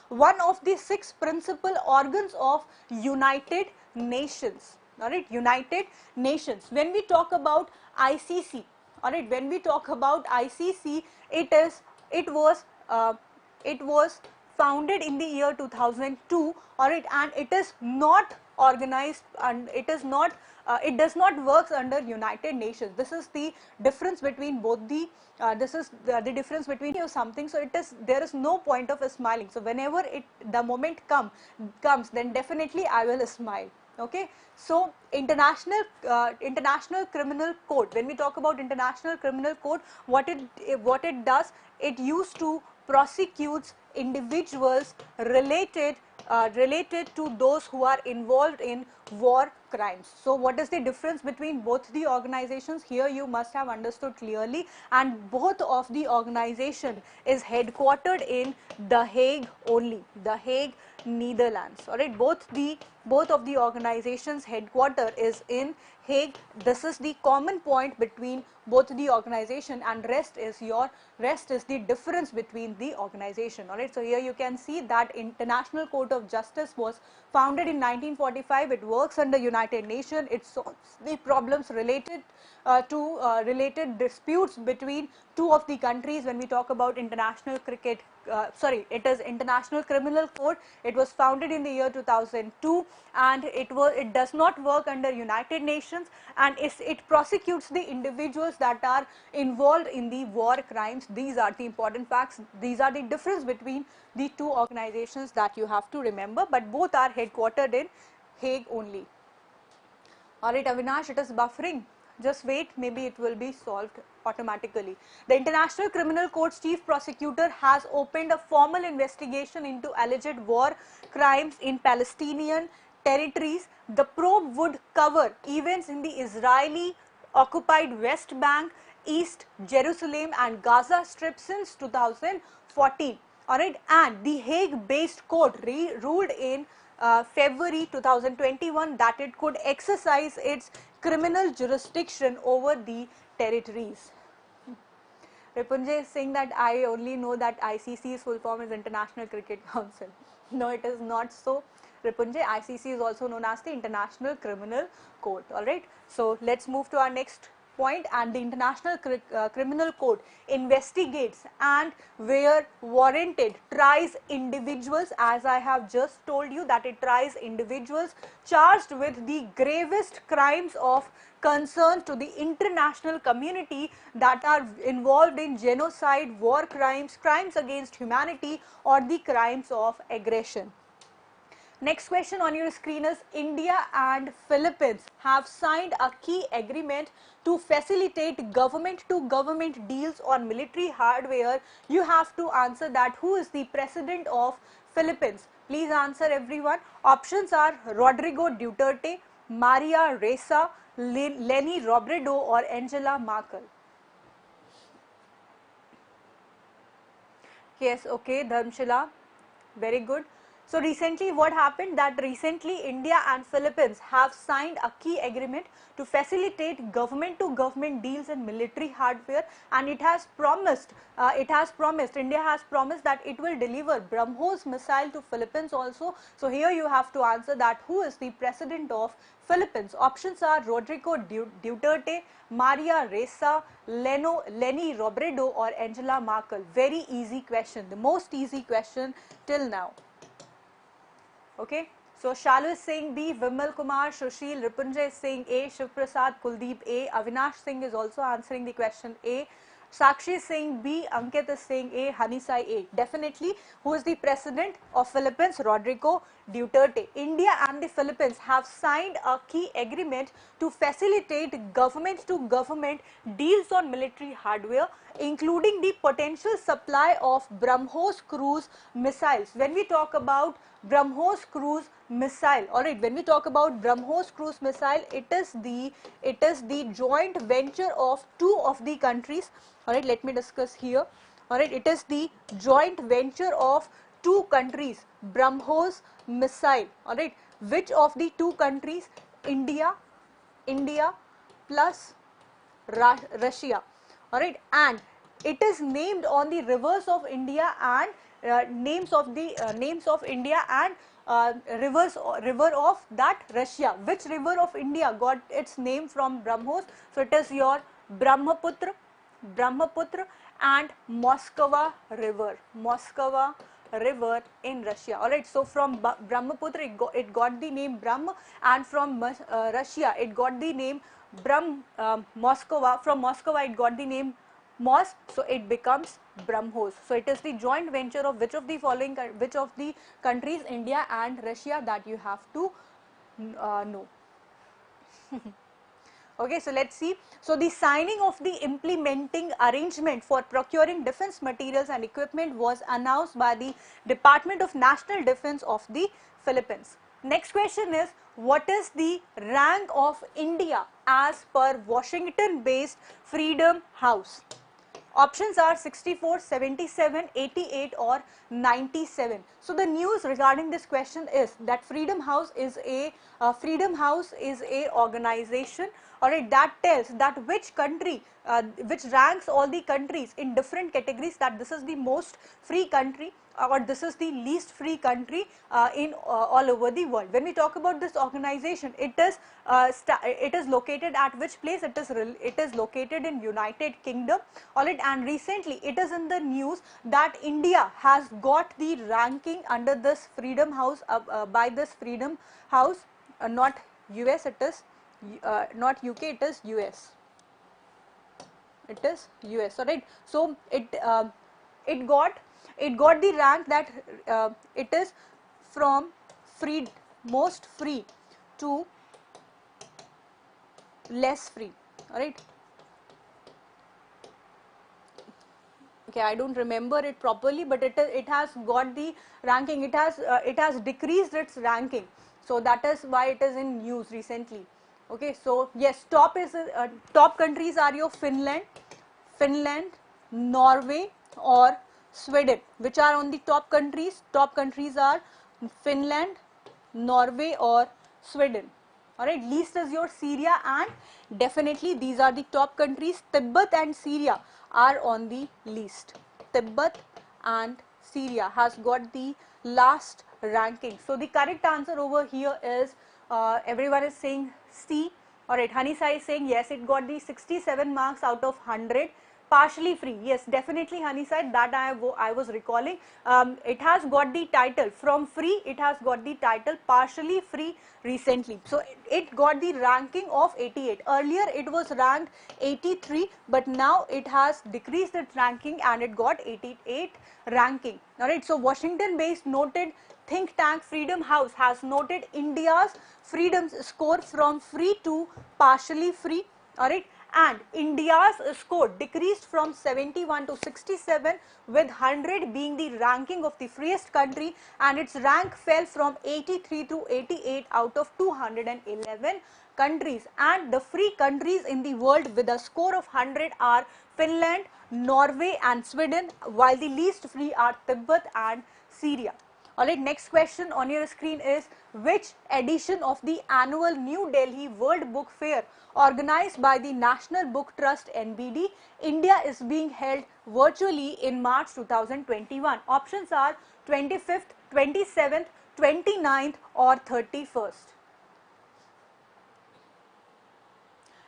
one of the 6 principal organs of United Nations, alright, United Nations. When we talk about ICC, alright, when we talk about ICC, it was founded in the year 2002, alright, and it is not organized and it does not work under United Nations. This is the difference between both the this is the difference between something. So there is no point of smiling. So whenever the moment comes, then definitely I will smile. Okay, so International Criminal Court. When we talk about International Criminal Court, what it does, it used to prosecute individuals related to those who are involved in war crimes. So what is the difference between both the organizations? Here you must have understood clearly, and both of the organization is headquartered in The Hague only, The Hague, Netherlands. Alright, both of the organizations headquarter is in Hague. This is the common point between both the organization, and rest is the difference between the organization. Alright, so here you can see that International Court of Justice was founded in 1945. It works under United Nations. It solves the problems related related disputes between two of the countries. When we talk about international cricket, it is International Criminal Court. It was founded in the year 2002, and it does not work under United Nations, and it prosecutes the individuals that are involved in the war crimes. These are the important facts. These are the difference between the two organizations that you have to remember, but both are headquartered in Hague only. Alright, Avinash, it is buffering. Just wait, maybe it will be solved automatically. The International Criminal Court's chief prosecutor has opened a formal investigation into alleged war crimes in Palestinian territories. The probe would cover events in the Israeli occupied West Bank, East Jerusalem and Gaza Strip since 2014. Alright, and the Hague-based court ruled in February 2021 that it could exercise its criminal jurisdiction over the territories. Ripunjay is saying that I only know that ICC's full form is International Cricket Council. No, it is not so. Ripunjay, ICC is also known as the International Criminal Court. Alright, so let's move to our next point. And the International Criminal Court investigates and, where warranted, tries individuals, as I have just told you, that it tries individuals charged with the gravest crimes of concern to the international community that are involved in genocide, war crimes, crimes against humanity, or the crimes of aggression. Next question on your screen is, India and Philippines have signed a key agreement to facilitate government-to-government deals on military hardware. You have to answer that. Who is the president of Philippines? Please answer, everyone. Options are Rodrigo Duterte, Maria Ressa, Leni Robredo, or Angela Merkel. Yes, okay, Dharmshila, very good. So recently what happened, that recently India and Philippines have signed a key agreement to facilitate government to government deals in military hardware, and India has promised that it will deliver BrahMos missile to Philippines also. So here you have to answer that who is the president of Philippines. Options are Rodrigo Duterte, Maria Ressa, Leni Robredo or Angela Merkel. Very easy question, the most easy question till now. Okay, so Shalu is saying B, Vimal Kumar, Sushil, Ripunjay is saying A, Shiv Prasad, Kuldeep A, Avinash Singh is also answering the question A, Sakshi is saying B, Ankit is saying A, Hanisai A. Definitely, who is the president of Philippines? Rodrigo Duterte. India and the Philippines have signed a key agreement to facilitate government to government deals on military hardware, including the potential supply of BrahMos cruise missiles. When we talk about BrahMos cruise missile, alright, when we talk about BrahMos cruise missile, it is the joint venture of two of the countries. Alright, let me discuss here. Alright, it is the joint venture of two countries, BrahMos missile. Alright, which of the two countries? India plus Russia. Alright, and it is named on the rivers of India and names of India and river of that Russia. Which river of India got its name from BrahMos? So it is your Brahmaputra and Moskva river in Russia. Alright, so from Brahmaputra it got the name Brahm, and from Russia it got the name Moskva. From Moskva it got the name Mos, so it becomes BrahMos. So it is the joint venture of which of the countries? India and Russia, that you have to know. Okay, so let's see. So the signing of the implementing arrangement for procuring defense materials and equipment was announced by the Department of National Defense of the Philippines. Next question is, what is the rank of India as per Washington-based Freedom House? Options are 64, 77, 88 or 97. So the news regarding this question is that Freedom House is a organization, alright, that tells that which country, which ranks all the countries in different categories, that this is the most free country or this is the least free country in all over the world. When we talk about this organization, it is located at which place? It is located in United Kingdom. Alright, and recently it is in the news that India has got the ranking under this Freedom House by this Freedom House, not US, it is not UK, it is US. It is US. Alright, so it got the rank that it is from most free to less free. Alright, okay, I don't remember it properly, but it has got the ranking. It has decreased its ranking, so that is why it is in news recently. Okay, so yes, top countries are your Finland, Norway or Sweden. Which are on the top countries? Top countries are Finland, Norway or Sweden. Alright, least is your Syria, and definitely these are the top countries. Tibet and Syria are on the least. Tibet and Syria has got the last ranking. So the correct answer over here is everyone is saying C. Alright, Hanisai is saying yes, it got the 67 marks out of 100. Partially free, yes, definitely Hanisai, that I was recalling. It has got the title from free, it has got the title partially free recently. So it got the ranking of 88. Earlier it was ranked 83, but now it has decreased its ranking and it got 88 ranking. Alright, so Washington based noted think tank Freedom House has noted India's freedom score from free to partially free. Alright, and India's score decreased from 71 to 67, with 100 being the ranking of the freest country, and its rank fell from 83 to 88 out of 211 countries. And the free countries in the world with a score of 100 are Finland, Norway and Sweden, while the least free are Tibet and Syria. Alright, next question on your screen is, which edition of the annual New Delhi World Book Fair organized by the National Book Trust NBD, India is being held virtually in March 2021? Options are 25th, 27th, 29th or 31st.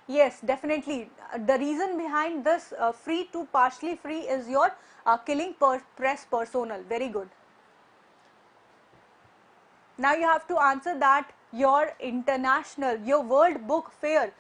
Yes, definitely. The reason behind this free to partially free is your killing press personnel. Very good. Now you have to answer that your World Book Fair,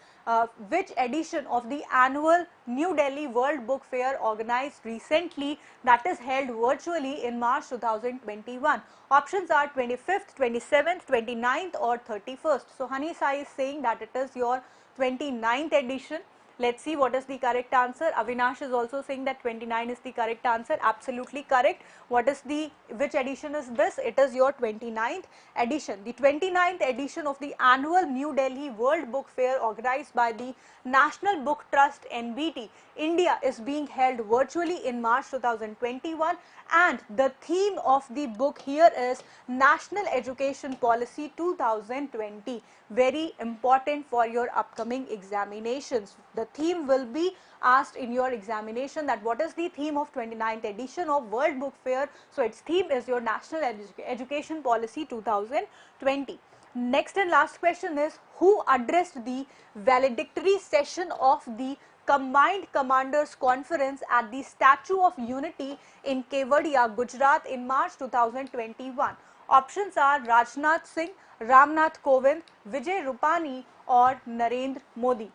which edition of the annual New Delhi World Book Fair organized recently, that is held virtually in March 2021. Options are 25th, 27th, 29th or 31st. So Hani Sai is saying that it is your 29th edition. Let's see what is the correct answer. Avinash is also saying that 29 is the correct answer. Absolutely correct. Which edition is this? It is your 29th edition. The 29th edition of the annual New Delhi World Book Fair organized by the National Book Trust NBT, India, is being held virtually in March 2021, and the theme of the book here is National Education Policy 2020. Very important for your upcoming examinations. The theme will be asked in your examination, that what is the theme of 29th edition of World Book Fair. So its theme is your National Education Policy 2020. Next and last question is, who addressed the valedictory session of the Combined Commanders Conference at the Statue of Unity in Kevadia, Gujarat in March 2021? Options are Rajnath Singh, Ramnath Kovind, Vijay Rupani or Narendra Modi.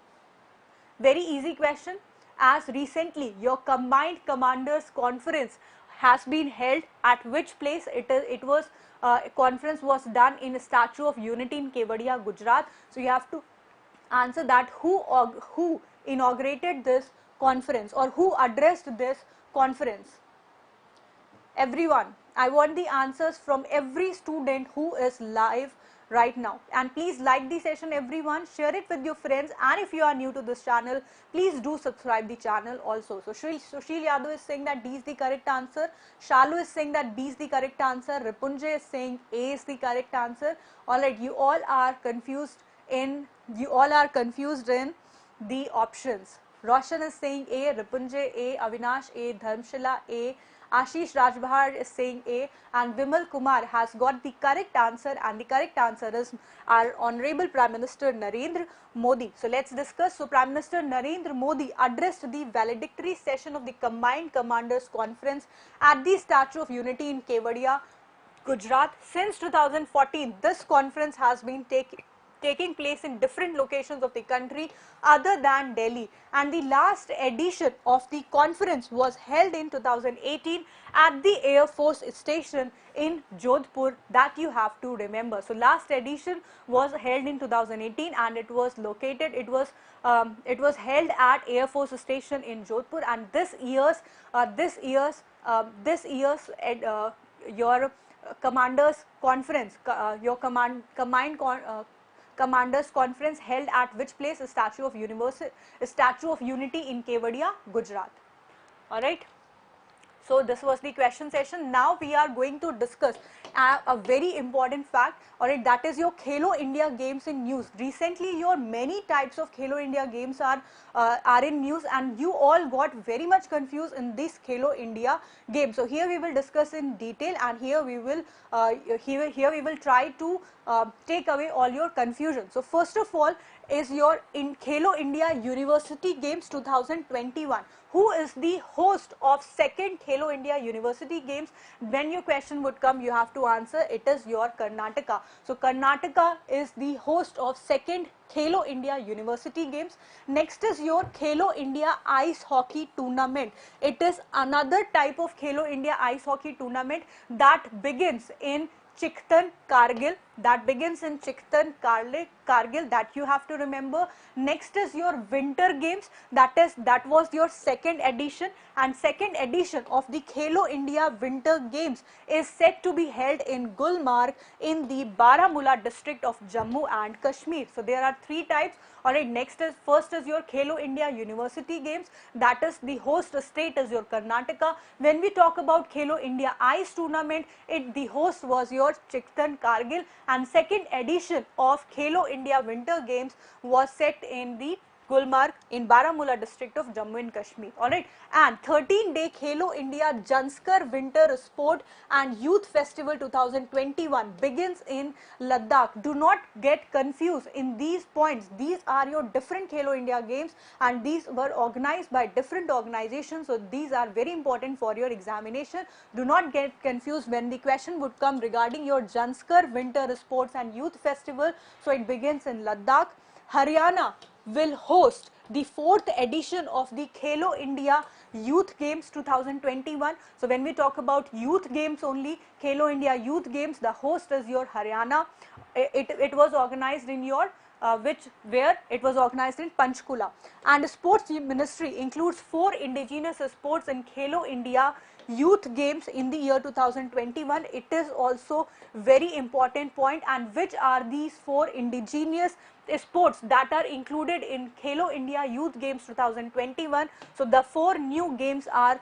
Very easy question, as recently your Combined Commanders Conference has been held at which place? Conference was done in the Statue of Unity in Kevadia, Gujarat. So you have to answer that who inaugurated this conference or who addressed this conference. Everyone, I want the answers from every student who is live right now, and please like the session everyone, share it with your friends, and if you are new to this channel, please do subscribe the channel also. So Sushil Yadav is saying that D is the correct answer, Shalu is saying that B is the correct answer, Ripunjay is saying A is the correct answer. Alright, you all are confused in the options. Roshan is saying A, Ripunjay A, Avinash A, Dharmshila A, Ashish Rajbahar is saying A, and Vimal Kumar has got the correct answer, and the correct answer is our Honorable Prime Minister Narendra Modi. So let's discuss. So Prime Minister Narendra Modi addressed the valedictory session of the Combined Commanders Conference at the Statue of Unity in Kevadia, Gujarat. Since 2014, this conference has been taking place in different locations of the country other than Delhi, and the last edition of the conference was held in 2018 at the Air Force Station in Jodhpur. That you have to remember. So last edition was held in 2018 and it was held at Air Force Station in Jodhpur, and this year's your commanders conference, Commanders Conference held at which place? Statue of Unity in Kevadia, Gujarat. Alright. So this was the question session. Now we are going to discuss a very important fact. Alright, that is your Khelo India games in news. Recently, your many types of Khelo India games are in news, and you all got very much confused in this Khelo India game. So here we will discuss in detail, and here we will try to take away all your confusion. So first of all is your Khelo India University Games 2021. Who is the host of second Khelo India University Games? When your question would come, you have to answer. It is your Karnataka. So Karnataka is the host of second Khelo India University Games. Next is your Khelo India Ice Hockey Tournament. It is another type of Khelo India Ice Hockey Tournament that begins in Chikhtan, Kargil. That you have to remember. Next is your Winter Games. That was your second edition, and second edition of the Khelo India Winter Games is set to be held in Gulmarg in the Baramulla district of Jammu and Kashmir. So there are three types. Alright, next is, first is your Khelo India University Games, that is the host state is your Karnataka. When we talk about Khelo India Ice Tournament, the host was your Chikhtan Kargil, and second edition of Khelo India Winter Games was set in the Gulmarg in Baramulla district of Jammu and Kashmir. Alright, and 13-day Khelo India Janskar Winter Sport and Youth Festival 2021 begins in Ladakh. Do not get confused in these points. These are your different Khelo India games, and these were organized by different organizations. So these are very important for your examination. Do not get confused when the question would come regarding your Janskar Winter Sports and Youth Festival. So it begins in Ladakh. Haryana will host the 4th edition of the Khelo India Youth Games 2021. So when we talk about youth games only, Khelo India Youth Games, the host is your Haryana. It was organized in your where it was organized in Panchkula. And the Sports Ministry includes 4 indigenous sports in Khelo India Youth Games in the year 2021. It is also very important point. And which are these 4 indigenous sports that are included in Khelo India Youth Games 2021? So the 4 new games are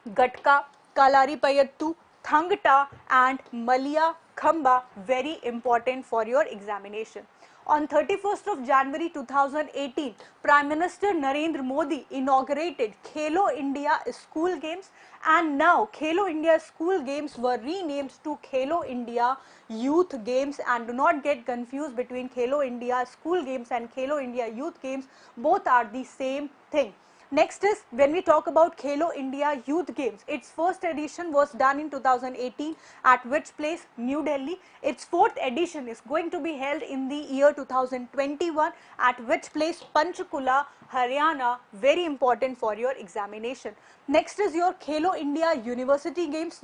Gatka, Kalaripayattu, Thangta and Malia Khamba, very important for your examination. On 31st of January 2018, Prime Minister Narendra Modi inaugurated Khelo India School Games, and now Khelo India School Games were renamed to Khelo India Youth Games. And do not get confused between Khelo India School Games and Khelo India Youth Games, both are the same thing. Next is, when we talk about Khelo India Youth Games, its first edition was done in 2018 at which place? New Delhi. Its 4th edition is going to be held in the year 2021 at which place? Panchkula, Haryana, very important for your examination. Next is your Khelo India University Games,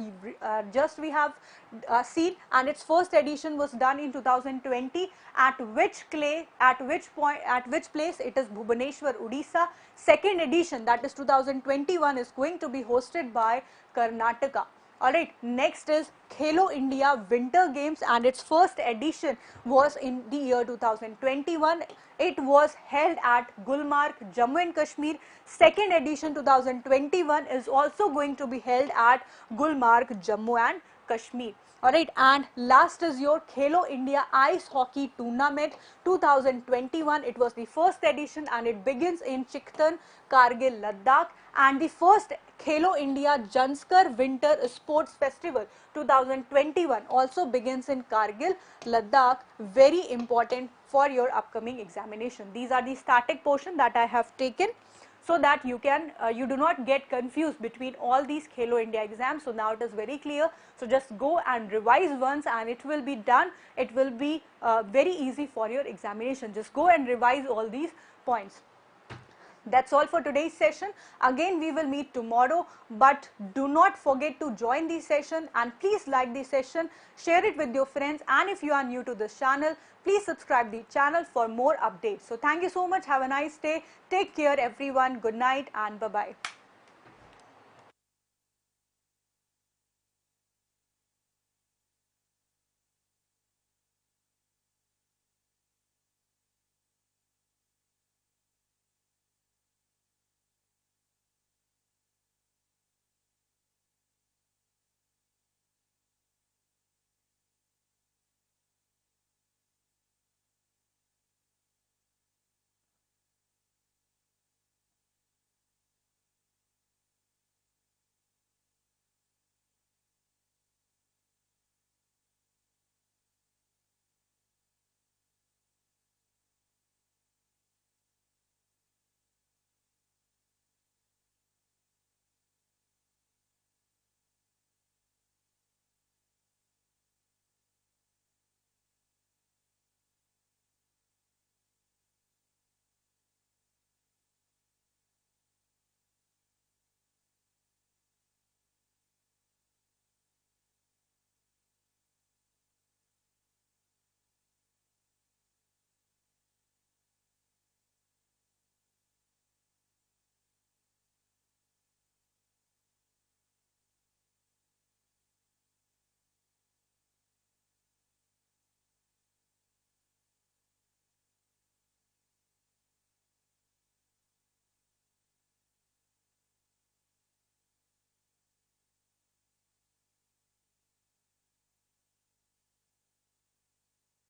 just we have seen, and its first edition was done in 2020 at which place? It is Bhubaneswar, Odisha. Second edition, that is 2021, is going to be hosted by Karnataka. Alright, next is Khelo India Winter Games, and its first edition was in the year 2021. It was held at Gulmarg, Jammu and Kashmir. Second edition 2021 is also going to be held at Gulmarg, Jammu and Kashmir. Alright, and last is your Khelo India Ice Hockey Tournament 2021. It was the first edition and it begins in Chikhtan, Kargil, Ladakh. And the first Khelo India Janskar Winter Sports Festival 2021 also begins in Kargil, Ladakh, very important for your upcoming examination. These are the static portion that I have taken, so that you can you do not get confused between all these Khelo India exams. So now it is very clear. So just go and revise once and it will be done. It will be very easy for your examination. Just go and revise all these points. That's all for today's session. Again, we will meet tomorrow, but do not forget to join the session and please like the session, share it with your friends, and if you are new to this channel, please subscribe the channel for more updates. So thank you so much. Have a nice day. Take care everyone. Good night and bye-bye.